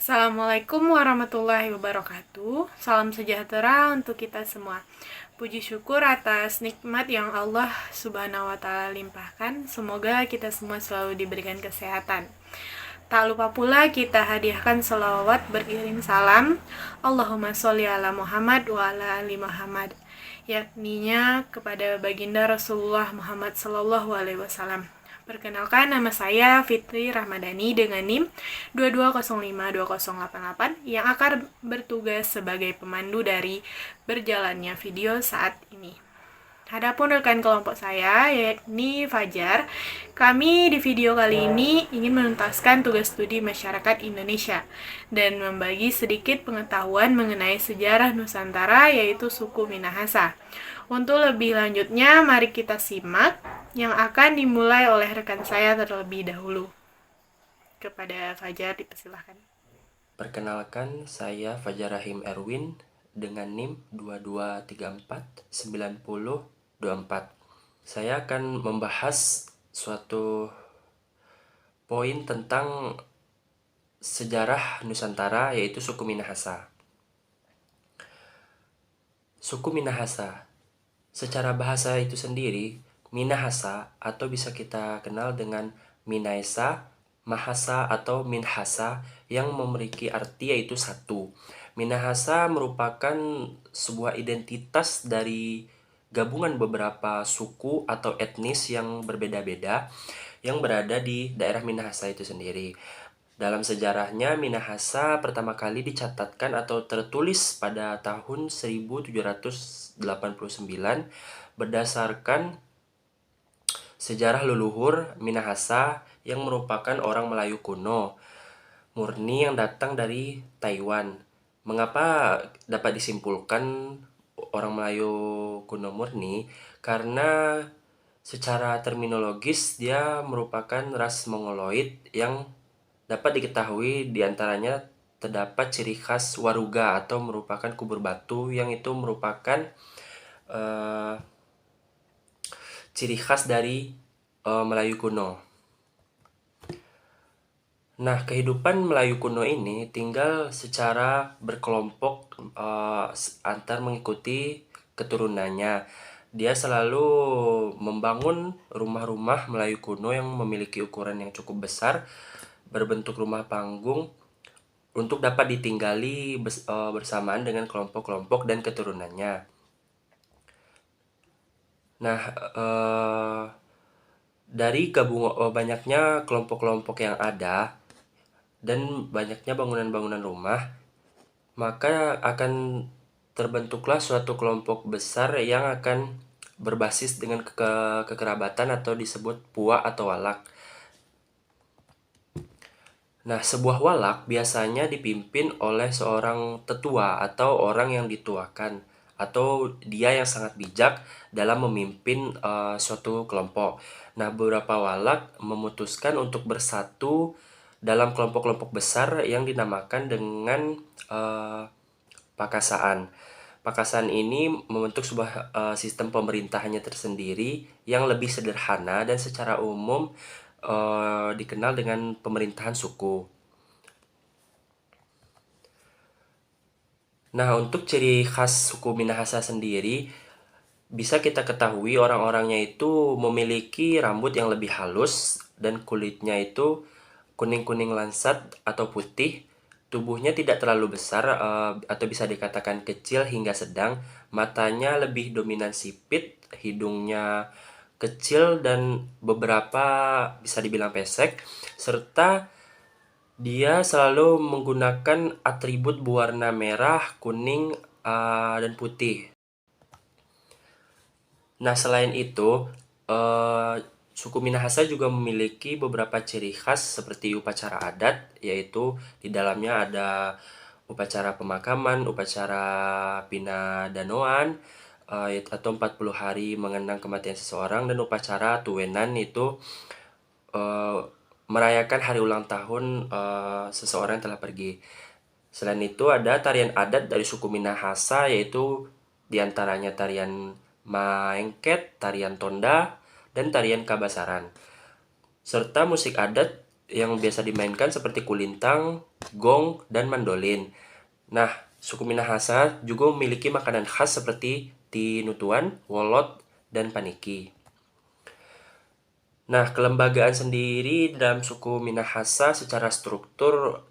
Assalamualaikum warahmatullahi wabarakatuh. Salam sejahtera untuk kita semua. Puji syukur atas nikmat yang Allah Subhanahu wa Ta'ala limpahkan. Semoga kita semua selalu diberikan kesehatan. Tak lupa pula kita hadiahkan selawat beriring salam Allahumma sholli ala Muhammad wa ala ali Muhammad, yakninya kepada baginda Rasulullah Muhammad sallallahu alaihi wasallam. Perkenalkan, nama saya Fitri Rahmadani dengan NIM 22052088 yang akan bertugas sebagai pemandu dari berjalannya video saat ini. Adapun rekan kelompok saya, yakni Fajar, kami di video kali ini ingin menuntaskan tugas studi masyarakat Indonesia dan membagi sedikit pengetahuan mengenai sejarah Nusantara, yaitu suku Minahasa. Untuk lebih lanjutnya, mari kita simak yang akan dimulai oleh rekan saya terlebih dahulu. Kepada Fajar dipersilahkan. Perkenalkan, saya Fajar Rahim Erwin dengan NIM 22349024. Saya akan membahas suatu poin tentang sejarah Nusantara, yaitu suku Minahasa. Suku Minahasa, secara bahasa itu sendiri, Minahasa atau bisa kita kenal dengan Minaesa, Mahasa atau Minhasa yang memiliki arti yaitu satu. Minahasa merupakan sebuah identitas dari gabungan beberapa suku atau etnis yang berbeda-beda yang berada di daerah Minahasa itu sendiri. Dalam sejarahnya, Minahasa pertama kali dicatatkan atau tertulis pada tahun 1789 berdasarkan sejarah leluhur Minahasa yang merupakan orang Melayu kuno murni yang datang dari Taiwan. Mengapa dapat disimpulkan orang Melayu kuno murni? Karena secara terminologis dia merupakan ras Mongoloid yang dapat diketahui diantaranya terdapat ciri khas waruga atau merupakan kubur batu yang itu merupakan ciri khas dari Melayu kuno. Nah, kehidupan Melayu kuno ini tinggal secara berkelompok antar mengikuti keturunannya. Dia selalu membangun rumah-rumah Melayu kuno yang memiliki ukuran yang cukup besar, berbentuk rumah panggung untuk dapat ditinggali bersamaan dengan kelompok-kelompok dan keturunannya. Nah, dari banyaknya kelompok-kelompok yang ada dan banyaknya bangunan-bangunan rumah, maka akan terbentuklah suatu kelompok besar yang akan berbasis dengan kekerabatan atau disebut puak atau walak. Nah, sebuah walak biasanya dipimpin oleh seorang tetua atau orang yang dituakan atau dia yang sangat bijak dalam memimpin suatu kelompok. Nah, beberapa walak memutuskan untuk bersatu dalam kelompok-kelompok besar yang dinamakan dengan pakasaan. Pakasaan ini membentuk sebuah sistem pemerintahannya tersendiri yang lebih sederhana dan secara umum dikenal dengan pemerintahan suku. Nah, untuk ciri khas suku Minahasa sendiri, bisa kita ketahui orang-orangnya itu memiliki rambut yang lebih halus dan kulitnya itu kuning-kuning lansat atau putih. Tubuhnya tidak terlalu besar atau bisa dikatakan kecil hingga sedang. Matanya lebih dominan sipit, hidungnya kecil dan beberapa bisa dibilang pesek, serta dia selalu menggunakan atribut berwarna merah, kuning, dan putih. Nah, selain itu, suku Minahasa juga memiliki beberapa ciri khas seperti upacara adat, yaitu di dalamnya ada upacara pemakaman, upacara pinadanoan, atau 40 hari mengenang kematian seseorang, dan upacara tuwenan itu merayakan hari ulang tahun seseorang yang telah pergi. Selain itu ada tarian adat dari suku Minahasa, yaitu diantaranya tarian Maengket, tarian Tonda, dan tarian Kabasaran. Serta musik adat yang biasa dimainkan seperti kulintang, gong, dan mandolin. Nah, suku Minahasa juga memiliki makanan khas seperti tinutuan, wolot, dan paniki. Nah, kelembagaan sendiri dalam suku Minahasa secara struktur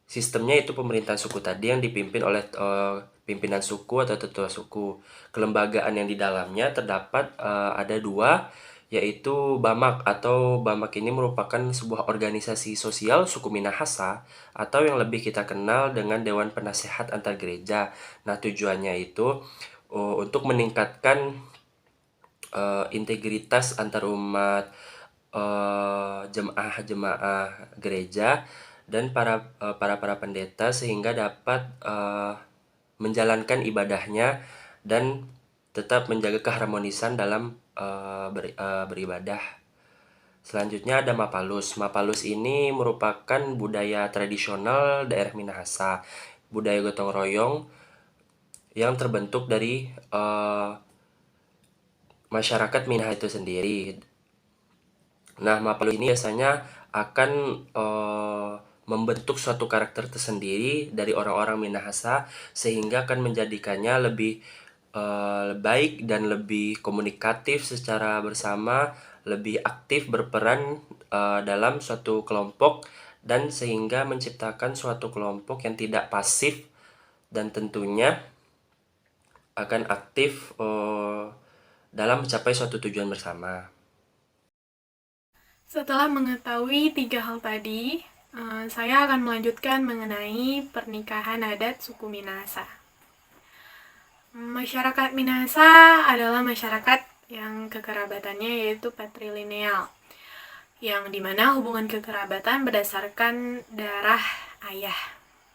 sistemnya itu pemerintahan suku tadi yang dipimpin oleh pimpinan suku atau tetua suku. Kelembagaan yang di dalamnya terdapat ada dua, yaitu Bamak atau Bamak ini merupakan sebuah organisasi sosial suku Minahasa atau yang lebih kita kenal dengan Dewan Penasehat Antar Gereja. Nah, tujuannya itu untuk meningkatkan integritas antar umat, jemaah-jemaah gereja dan para pendeta sehingga dapat menjalankan ibadahnya dan tetap menjaga keharmonisan dalam beribadah. Selanjutnya ada Mapalus. Mapalus ini merupakan budaya tradisional daerah Minahasa, budaya gotong royong yang terbentuk dari masyarakat Minahasa itu sendiri. Nah, Mapalus ini biasanya akan membentuk suatu karakter tersendiri dari orang-orang Minahasa sehingga akan menjadikannya lebih baik dan lebih komunikatif secara bersama, lebih aktif berperan dalam suatu kelompok dan sehingga menciptakan suatu kelompok yang tidak pasif dan tentunya akan aktif dalam mencapai suatu tujuan bersama. Setelah mengetahui 3 hal tadi, saya akan melanjutkan mengenai pernikahan adat suku Minahasa. Masyarakat Minahasa adalah masyarakat yang kekerabatannya yaitu patrilineal, yang dimana hubungan kekerabatan berdasarkan darah ayah.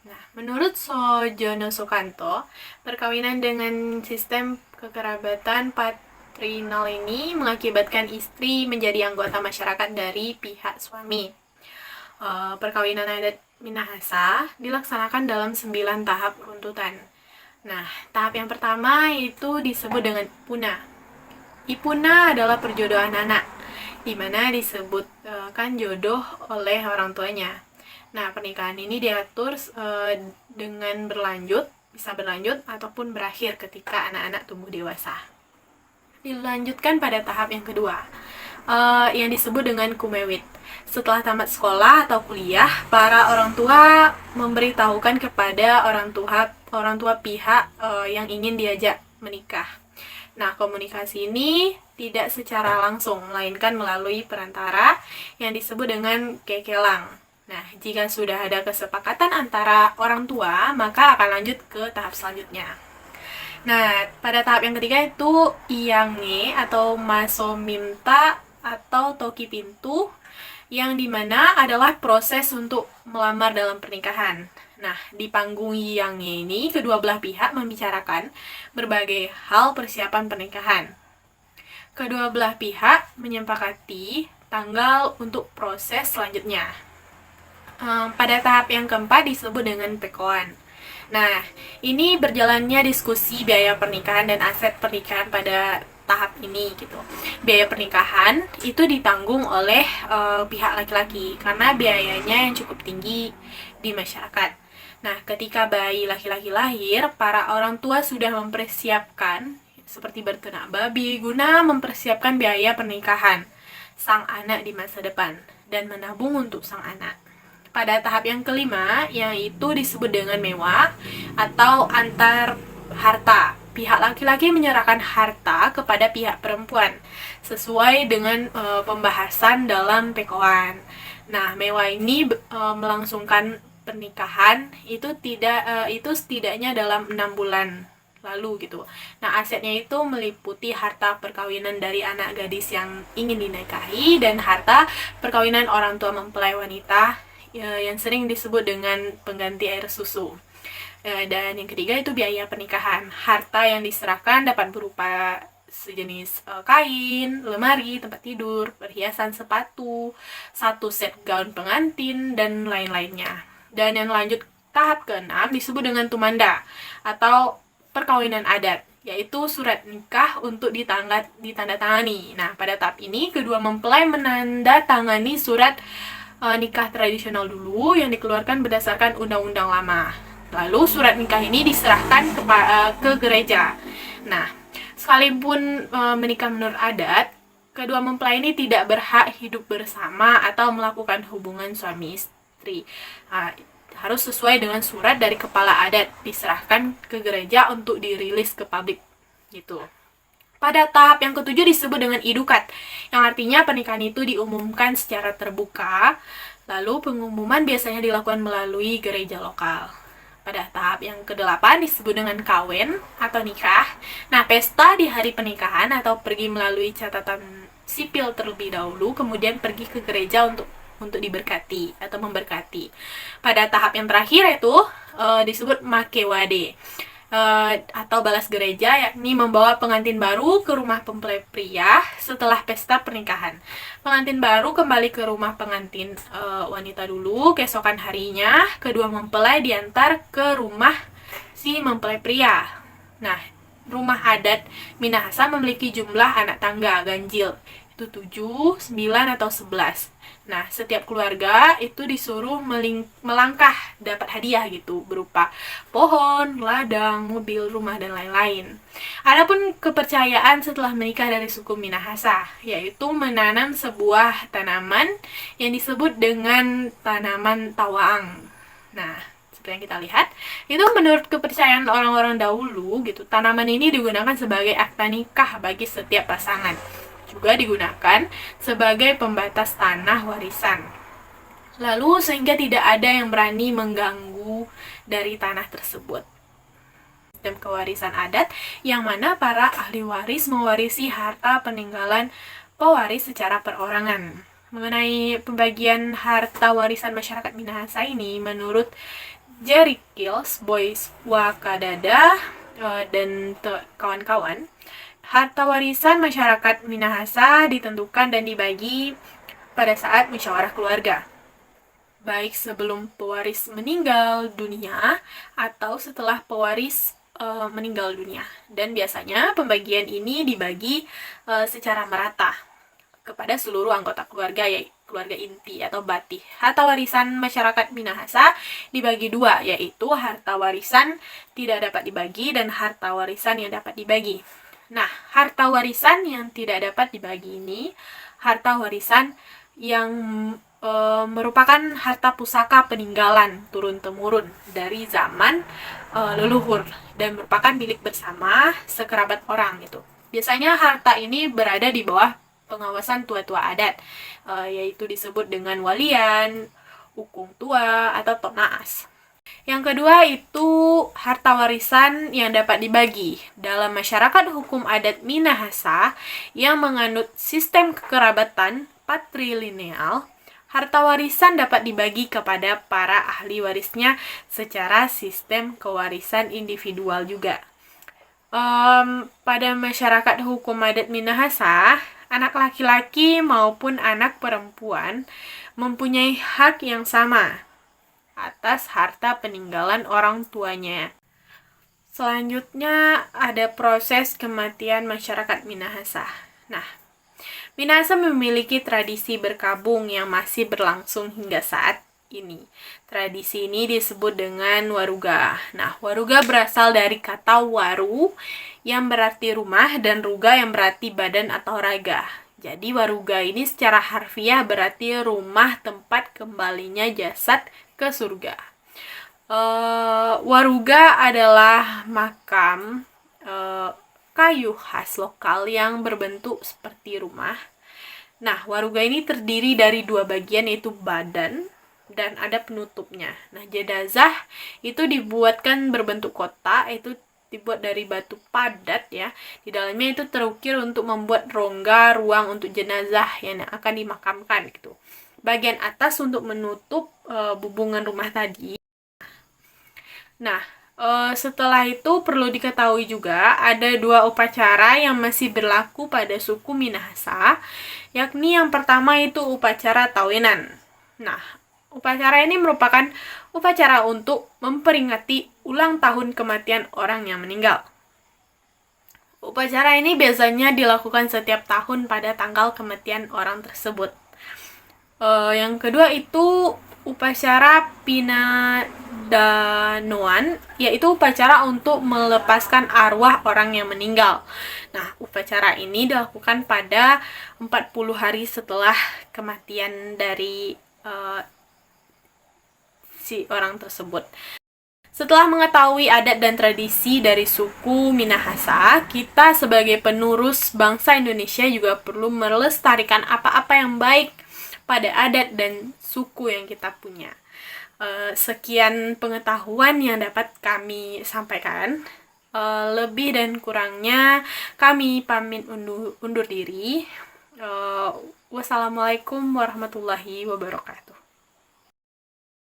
Nah, menurut Sojono Sukanto, perkawinan dengan sistem kekerabatan patrinal ini mengakibatkan istri menjadi anggota masyarakat dari pihak suami. Perkawinan adat Minahasa dilaksanakan dalam 9 tahap runtutan. Nah, tahap yang pertama itu disebut dengan Ipuna. Ipuna adalah perjodohan anak, di mana disebutkan jodoh oleh orang tuanya. Nah, pernikahan ini diatur dengan bisa berlanjut ataupun berakhir ketika anak-anak tumbuh dewasa. Dilanjutkan pada tahap yang kedua, yang disebut dengan Kumewit. Setelah tamat sekolah atau kuliah, para orang tua memberitahukan kepada orang tua pihak yang ingin diajak menikah. Nah, komunikasi ini tidak secara langsung, melainkan melalui perantara yang disebut dengan kekelang. Nah, jika sudah ada kesepakatan antara orang tua, maka akan lanjut ke tahap selanjutnya. Nah, pada tahap yang ketiga itu Iyange atau Masomimta atau Toki Pintu, yang dimana adalah proses untuk melamar dalam pernikahan. Nah, di panggung Iyange ini, kedua belah pihak membicarakan berbagai hal persiapan pernikahan. Kedua belah pihak menyepakati tanggal untuk proses selanjutnya. Pada tahap yang keempat disebut dengan Pekoan. Nah, ini berjalannya diskusi biaya pernikahan dan aset pernikahan pada tahap ini gitu. Biaya pernikahan itu ditanggung oleh pihak laki-laki karena biayanya yang cukup tinggi di masyarakat. Nah, ketika bayi laki-laki lahir, para orang tua sudah mempersiapkan seperti berternak babi guna mempersiapkan biaya pernikahan sang anak di masa depan dan menabung untuk sang anak. Pada tahap yang kelima, yaitu disebut dengan mewah atau antar harta. Pihak laki-laki menyerahkan harta kepada pihak perempuan sesuai dengan pembahasan dalam pekoan. Nah, mewah ini melangsungkan pernikahan itu setidaknya dalam 6 bulan lalu gitu. Nah, asetnya itu meliputi harta perkawinan dari anak gadis yang ingin dinikahi dan harta perkawinan orang tua mempelai wanita yang sering disebut dengan pengganti air susu. Dan yang ketiga itu biaya pernikahan. Harta yang diserahkan dapat berupa sejenis kain, lemari, tempat tidur, perhiasan sepatu, 1 set gaun pengantin, dan lain-lainnya. Dan yang lanjut tahap ke-6 disebut dengan tumanda atau perkawinan adat. yaitu surat nikah untuk ditandatangani. Nah, pada tahap ini kedua mempelai menandatangani surat nikah tradisional dulu yang dikeluarkan berdasarkan undang-undang lama. Lalu surat nikah ini diserahkan ke gereja. Nah, sekalipun menikah menurut adat, kedua mempelai ini tidak berhak hidup bersama atau melakukan hubungan suami istri. Harus sesuai dengan surat dari kepala adat, diserahkan ke gereja untuk dirilis ke publik gitu. Pada tahap yang ketujuh disebut dengan idukat, yang artinya pernikahan itu diumumkan secara terbuka, lalu pengumuman biasanya dilakukan melalui gereja lokal. Pada tahap yang ke-8 disebut dengan kawin atau nikah. Nah, pesta di hari pernikahan atau pergi melalui catatan sipil terlebih dahulu, kemudian pergi ke gereja untuk diberkati atau memberkati. Pada tahap yang terakhir itu disebut makewade atau balas gereja, yakni membawa pengantin baru ke rumah mempelai pria setelah pesta pernikahan. Pengantin baru kembali ke rumah pengantin wanita dulu. Keesokan harinya kedua mempelai diantar ke rumah si mempelai pria. Nah, rumah adat Minahasa memiliki jumlah anak tangga ganjil, itu 7, 9, atau 11. Nah, setiap keluarga itu disuruh melangkah dapat hadiah gitu, berupa pohon, ladang, mobil, rumah, dan lain-lain. Adapun kepercayaan setelah menikah dari suku Minahasa, yaitu menanam sebuah tanaman yang disebut dengan tanaman tawaang. Nah, seperti yang kita lihat, itu menurut kepercayaan orang-orang dahulu gitu, tanaman ini digunakan sebagai akta nikah bagi setiap pasangan. Juga digunakan sebagai pembatas tanah warisan. Lalu sehingga tidak ada yang berani mengganggu dari tanah tersebut. Sistem kewarisan adat yang mana para ahli waris mewarisi harta peninggalan pewaris secara perorangan. Mengenai pembagian harta warisan masyarakat Minahasa ini, menurut Jerry Kills, Boys Wakadada, dan kawan-kawan, harta warisan masyarakat Minahasa ditentukan dan dibagi pada saat musyawarah keluarga, baik sebelum pewaris meninggal dunia atau setelah pewaris meninggal dunia. Dan biasanya pembagian ini dibagi secara merata kepada seluruh anggota keluarga, yaitu keluarga inti atau bati. Harta warisan masyarakat Minahasa dibagi dua, yaitu harta warisan tidak dapat dibagi dan harta warisan yang dapat dibagi. Nah, harta warisan yang tidak dapat dibagi ini harta warisan yang merupakan harta pusaka peninggalan turun-temurun dari zaman leluhur dan merupakan milik bersama sekerabat orang gitu. Biasanya harta ini berada di bawah pengawasan tua-tua adat, yaitu disebut dengan walian, ukung tua, atau tonaas. Yang kedua itu harta warisan yang dapat dibagi. Dalam masyarakat hukum adat Minahasa yang menganut sistem kekerabatan patrilineal, harta warisan dapat dibagi kepada para ahli warisnya secara sistem kewarisan individual juga. Pada masyarakat hukum adat Minahasa, anak laki-laki maupun anak perempuan mempunyai hak yang sama atas harta peninggalan orang tuanya. Selanjutnya ada proses kematian masyarakat Minahasa. Nah, Minahasa memiliki tradisi berkabung yang masih berlangsung hingga saat ini. Tradisi ini disebut dengan waruga. Nah, waruga berasal dari kata waru yang berarti rumah dan ruga yang berarti badan atau raga. Jadi waruga ini secara harfiah berarti rumah tempat kembalinya jasad ke surga. Waruga adalah makam kayu khas lokal yang berbentuk seperti rumah. Nah, waruga ini terdiri dari dua bagian, yaitu badan dan ada penutupnya. Nah, jenazah itu dibuatkan berbentuk kotak, itu dibuat dari batu padat ya. Di dalamnya itu terukir untuk membuat rongga ruang untuk jenazah yang akan dimakamkan gitu. Bagian atas untuk menutup bubungan rumah tadi. Nah, setelah itu perlu diketahui juga ada dua upacara yang masih berlaku pada suku Minahasa, yakni yang pertama itu upacara tawenan. Nah, upacara ini merupakan upacara untuk memperingati ulang tahun kematian orang yang meninggal. Upacara ini biasanya dilakukan setiap tahun pada tanggal kematian orang tersebut. Yang kedua itu upacara pinadanoan, yaitu upacara untuk melepaskan arwah orang yang meninggal. Nah, upacara ini dilakukan pada 40 hari setelah kematian dari si orang tersebut. Setelah mengetahui adat dan tradisi dari suku Minahasa, kita sebagai penerus bangsa Indonesia juga perlu melestarikan apa-apa yang baik pada adat dan suku yang kita punya. Sekian pengetahuan yang dapat kami sampaikan. Lebih dan kurangnya kami pamit undur diri. Wassalamualaikum warahmatullahi wabarakatuh.